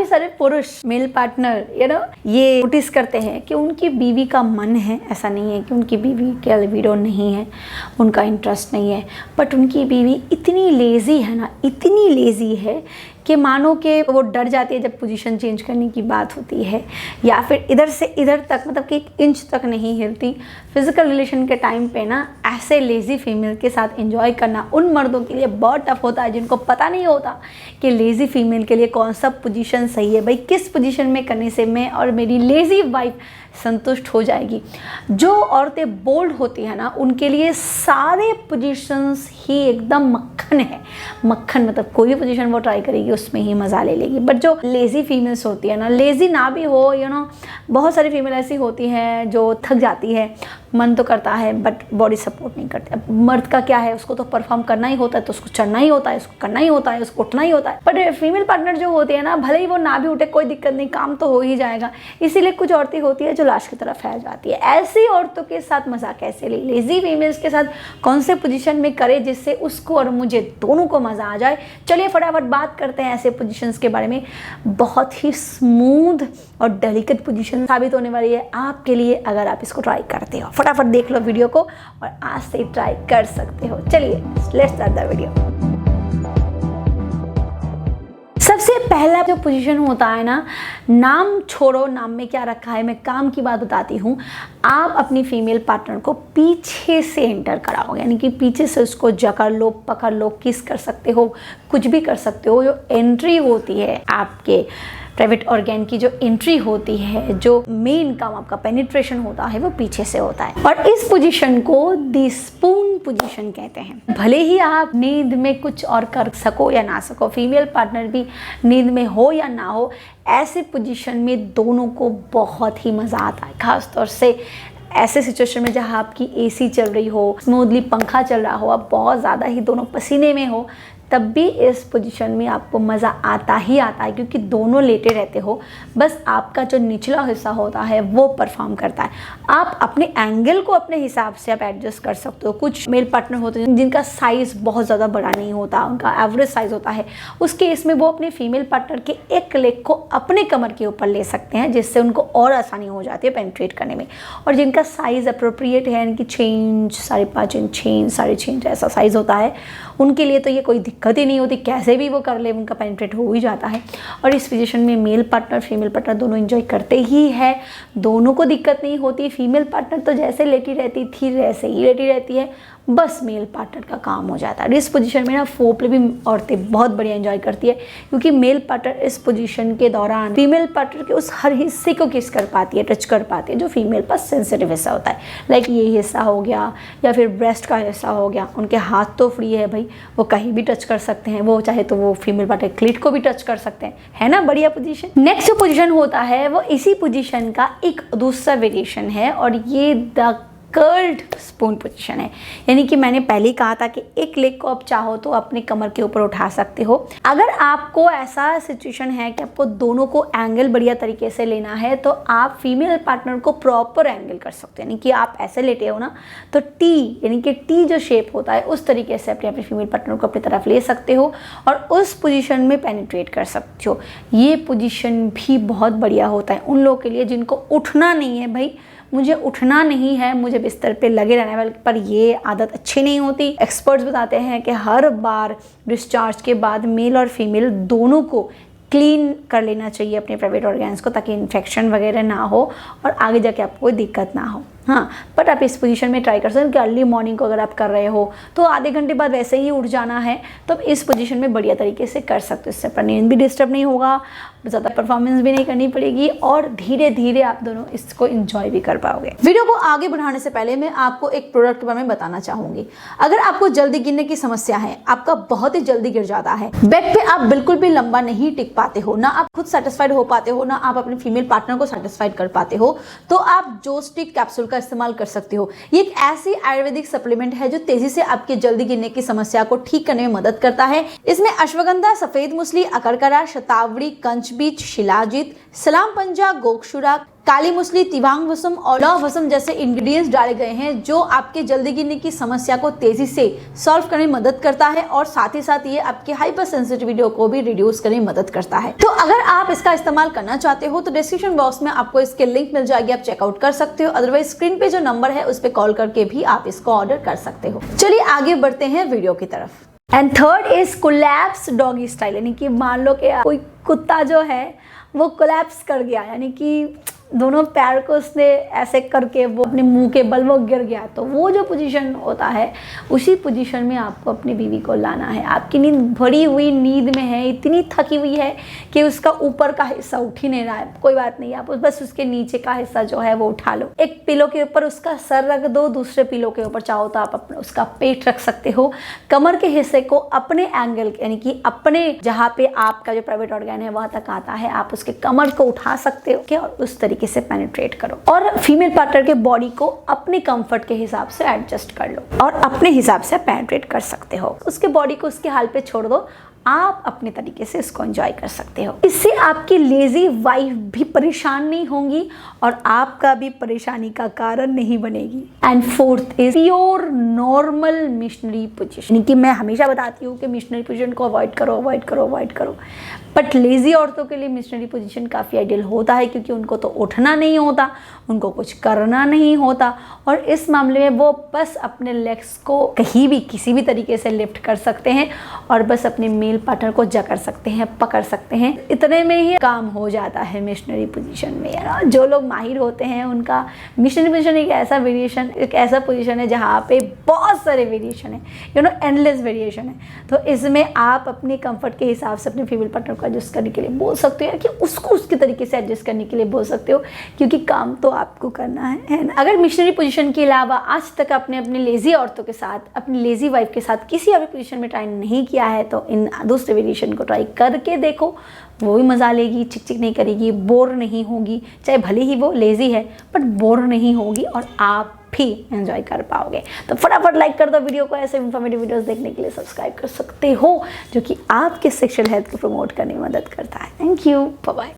काफी सारे पुरुष मेल पार्टनर ये नोटिस करते हैं कि उनकी बीवी का मन है, ऐसा नहीं है कि उनकी बीवी के लिबिडो नहीं है, उनका इंटरेस्ट नहीं है, बट उनकी बीवी इतनी लेजी है ना, इतनी लेजी है कि मानो कि वो डर जाती है जब पोजीशन चेंज करने की बात होती है, या फिर इधर से इधर तक, मतलब कि 1 इंच तक नहीं हिलती। फिजिकल रिलेशन के टाइम पे ना ऐसे लेज़ी फीमेल के साथ एंजॉय करना उन मर्दों के लिए बहुत टफ होता है जिनको पता नहीं होता कि लेज़ी फीमेल के लिए कौन सा पोजीशन सही है। भाई किस पोजीशन में करने से मैं और मेरी लेज़ी वाइफ संतुष्ट हो जाएगी। जो औरतें बोल्ड होती हैं ना, उनके लिए सारे पोजीशंस ही एकदम मक्खन है। मक्खन मतलब कोई भी पोजीशन वो ट्राई करेगी उसमें ही मज़ा ले लेगी। बट जो लेज़ी फीमेल्स होती है ना, लेज़ी ना भी हो, बहुत सारी फीमेल ऐसी होती हैं जो थक जाती है, मन तो करता है बट बॉडी सपोर्ट नहीं करती। अब मर्द का क्या है, उसको तो परफॉर्म करना ही होता है, तो उसको चढ़ना ही होता है, उसको करना ही होता है, उसको उठना ही होता है। बट फीमेल पार्टनर जो होती है ना, भले ही वो ना भी उठे कोई दिक्कत नहीं, काम तो हो ही जाएगा। इसीलिए कुछ औरतें होती है जो लास्ट की तरफ फैल जाती है। ऐसी औरतों के साथ मजा कैसे ले, लेज़ी फीमेल्स के साथ कौन से पोजीशन में करे जिससे उसको और मुझे दोनों को मजा आ जाए। चलिए फटाफट बात करते हैं ऐसे पोजीशंस के बारे में। बहुत ही स्मूथ और डेलिकेट पोजीशन साबित होने वाली है आपके लिए अगर आप इसको ट्राई करते हो। फटाफट देख लो वीडियो को और आज से ट्राई कर सकते हो। चलिए लेट्स स्टार्ट द वीडियो। सबसे पहला जो पोजीशन होता है ना, नाम छोड़ो, नाम में क्या रखा है, मैं काम की बात बताती हूँ। आप अपनी फीमेल पार्टनर को पीछे से एंटर कराओगे, यानी कि पीछे से उसको जकड़ लो, पकड़ लो, किस कर सकते हो, कुछ भी कर सकते हो। जो एंट्री होती है आपके प्राइवेट ऑर्गन की, जो एंट्री होती है, जो मेन काम आपका पेनिट्रेशन होता है, वो पीछे से होता है। और इस पोजीशन को द स्पून पोजीशन कहते हैं। भले ही आप नींद में कुछ और कर सको या ना सको, फीमेल पार्टनर भी नींद में हो या ना हो, ऐसे पोजीशन में दोनों को बहुत ही मज़ा आता है। खास तौर से ऐसे सिचुएशन में जहाँ आपकी एसी चल रही हो, स्मूथली पंखा चल रहा हो, आप बहुत ज़्यादा ही दोनों पसीने में हो, तब भी इस पोजीशन में आपको मज़ा आता ही आता है, क्योंकि दोनों लेटे रहते हो। बस आपका जो निचला हिस्सा होता है वो परफॉर्म करता है। आप अपने एंगल को अपने हिसाब से आप एडजस्ट कर सकते हो। कुछ मेल पार्टनर होते हैं जिनका साइज़ बहुत ज़्यादा बड़ा नहीं होता, उनका एवरेज साइज़ होता है। उस केस में वो अपने फीमेल पार्टनर के एक लेग को अपने कमर के ऊपर ले सकते हैं, जिससे उनको और आसानी हो जाती है पेनिट्रेट करने में। और जिनका साइज़ अप्रोप्रिएट है, यानी कि 6 इंच, 5.5 इंच, 6 इंच, 6.5 इंच ऐसा साइज़ होता है, उनके लिए तो ये कोई दिक्कत ही नहीं होती, कैसे भी वो कर ले उनका पेनिट्रेट हो ही जाता है। और इस पोजीशन में मेल पार्टनर फीमेल पार्टनर दोनों एंजॉय करते ही है, दोनों को दिक्कत नहीं होती। फीमेल पार्टनर तो जैसे लेटी रहती थी वैसे ही लेटी रहती है, बस मेल पार्टनर का काम हो जाता है। इस पोजीशन में ना फोरप्ले भी औरतें बहुत बढ़िया एंजॉय करती है, क्योंकि मेल पार्टनर इस पोजीशन के दौरान फीमेल पार्टनर के उस हर हिस्से को किस कर पाती है, टच कर पाती है, जो फीमेल पर सेंसिटिव हिस्सा होता है। लाइक ये हिस्सा हो गया या फिर ब्रेस्ट का हिस्सा हो गया। उनके हाथ तो फ्री है भाई, वो कहीं भी टच कर सकते हैं, वो चाहे तो वो फीमेल पार्टनर क्लिट को भी टच कर सकते हैं, है ना, बढ़िया पोजीशन। नेक्स्ट जो पोजीशन होता है वो इसी पोजीशन का एक दूसरा वेरिएशन है, और ये द कर्ल्ड स्पून पोजीशन है। यानी कि मैंने पहले ही कहा था कि एक लेग को आप चाहो तो अपने कमर के ऊपर उठा सकते हो। अगर आपको ऐसा सिचुएशन है कि आपको दोनों को एंगल बढ़िया तरीके से लेना है, तो आप फीमेल पार्टनर को प्रॉपर एंगल कर सकते हो। यानी कि आप ऐसे लेटे हो ना, तो टी, यानी कि टी जो शेप होता है, उस तरीके से अपने फीमेल पार्टनर को अपनी तरफ ले सकते हो और उस पोजीशन में पेनिट्रेट कर सकते हो। ये पोजीशन भी बहुत बढ़िया होता है उन लोगों के लिए जिनको उठना नहीं है। भाई मुझे उठना नहीं है, मुझे बिस्तर पे लगे रहना है, पर ये आदत अच्छी नहीं होती। एक्सपर्ट्स बताते हैं कि हर बार डिस्चार्ज के बाद मेल और फीमेल दोनों को क्लीन कर लेना चाहिए अपने प्राइवेट ऑर्गन्स को, ताकि इन्फेक्शन वगैरह ना हो और आगे जाके आपको कोई दिक्कत ना हो। हाँ, बट आप इस पोजीशन में ट्राई कर सकते हो कि अर्ली मॉर्निंग को अगर आप कर रहे हो तो आधे घंटे बाद वैसे ही उठ जाना है, तो इस पोजीशन में बढ़िया तरीके से कर सकते हो। इससे पर नींद भी डिस्टर्ब नहीं होगा, ज़्यादा परफॉर्मेंस भी नहीं करनी पड़ेगी, और धीरे धीरे आप दोनों इसको एंजॉय भी कर पाओगे। वीडियो को आगे बढ़ाने से पहले मैं आपको एक प्रोडक्ट के बारे में बताना चाहूँगी। अगर आपको जल्दी गिरने की समस्या है, आपका बहुत ही जल्दी गिर जाता है, बेड पे आप बिल्कुल भी लंबा नहीं टिक पाते हो, ना आप खुद सेटिस्फाइड हो पाते हो, ना आप अपने फीमेल पार्टनर को सेटिस्फाइड कर पाते हो, तो आप जोस्टिक कैप्सूल का इस्तेमाल कर सकते हो। ये एक ऐसी आयुर्वेदिक सप्लीमेंट है जो तेजी से आपके जल्दी गिरने की समस्या को ठीक करने में मदद करता है। इसमें अश्वगंधा, सफेद मूसली, अकरकरा, शतावरी, कंच बीज, शिलाजीत, सलाम पंजा, गोक्षुरा, काली मूसली, तिवांग वसम और लौह वसम जैसे इंग्रेडिएंट्स डाले गए हैं जो आपके जल्दी गिरने की समस्या को तेजी से सॉल्व करने में मदद करता है और साथ ही साथ ये आपके हाइपर सेंसिटिविटी को भी रिड्यूस करने में मदद करता है। तो अगर आप इसका इस्तेमाल करना चाहते हो तो डिस्क्रिप्शन बॉक्स में आपको इसके लिंक मिल जाएगी, आप चेकआउट कर सकते हो। अदरवाइज स्क्रीन पे जो नंबर है उस पर कॉल करके भी आप इसको ऑर्डर कर सकते हो। चलिए आगे बढ़ते हैं वीडियो की तरफ। And third is collapse doggy style, यानी कि मान लो कि कोई कुत्ता जो है वो कोलैप्स कर गया, यानी कि दोनों पैर को उसने ऐसे करके वो अपने मुंह के बल वो गिर गया, तो वो जो पोजीशन होता है उसी पोजीशन में आपको अपनी बीवी को लाना है। आपकी नींद भरी हुई नींद में है, इतनी थकी हुई है कि उसका ऊपर का हिस्सा उठ ही नहीं रहा है, कोई बात नहीं, आप बस उसके नीचे का हिस्सा जो है वो उठा लो। एक पिलो के ऊपर उसका सर रख दो, दूसरे पिलो के ऊपर चाहो तो आप अपना उसका पेट रख सकते हो। कमर के हिस्से को अपने एंगल यानी कि अपने जहाँ पे आपका जो प्राइवेट ऑर्गन है वहां तक आता है, आप उसके कमर को उठा सकते हो क्या, और उस तरीके से पेनिट्रेट करो और फीमेल पार्टनर के बॉडी को अपने कंफर्ट के हिसाब से एडजस्ट कर लो और अपने हिसाब से पेनिट्रेट कर सकते हो। उसके बॉडी को उसके हाल पे छोड़ दो, आप अपने तरीके से इसको एंजॉय कर सकते हो। इससे आपकी लेजी वाइफ भी परेशान नहीं होंगी और आपका भी परेशानी का कारण नहीं बनेगी। And fourth is pure normal missionary position, कि मैं हमेशा बताती हूँ कि मिशनरी पोजीशन को अवॉइड करो अवॉइड करो अवॉइड करो, बट लेजी औरतों के लिए मिशनरी पोजीशन काफ़ी आइडियल होता है क्योंकि उनको तो उठना नहीं होता, उनको कुछ करना नहीं होता और इस मामले में वो बस अपने लेग्स को कहीं भी किसी भी तरीके से लिफ्ट कर सकते हैं और बस अपने मेल पार्टनर को जकड़ सकते हैं, पकड़ सकते हैं, इतने में ही काम हो जाता है मिशनरी पोजीशन में। यार जो लोग माहिर होते हैं उनका मिशनरी पोजीशन एक ऐसा पोजीशन है जहाँ पे बहुत सारे वेरिएशन है, एंडलेस वेरिएशन है। तो इसमें आप अपने कंफर्ट के हिसाब से अपने फीमेल पार्टनर को एडजस्ट करने के लिए बोल सकते हो कि उसको उसके तरीके से एडजस्ट करने के लिए बोल सकते हो, क्योंकि काम तो आपको करना है ना। अगर मिशनरी पोजीशन के अलावा आज तक आपने अपने लेजी औरतों के साथ, अपनी लेजी वाइफ के साथ किसी और पोजीशन में ट्राई नहीं किया है तो इन दूसरे वेरिएशन को ट्राई करके देखो, वो भी मजा लेगी, चिक चिक नहीं करेगी, बोर नहीं होगी, चाहे भले ही वो लेजी है बट बोर नहीं होगी और आप भी एंजॉय कर पाओगे। तो फटाफट लाइक कर दो वीडियो को, ऐसे इन्फॉर्मेटिव वीडियोस देखने के लिए सब्सक्राइब कर सकते हो जो कि आपके सेक्सुअल हेल्थ को प्रमोट करने में मदद करता है। Thank you, bye bye.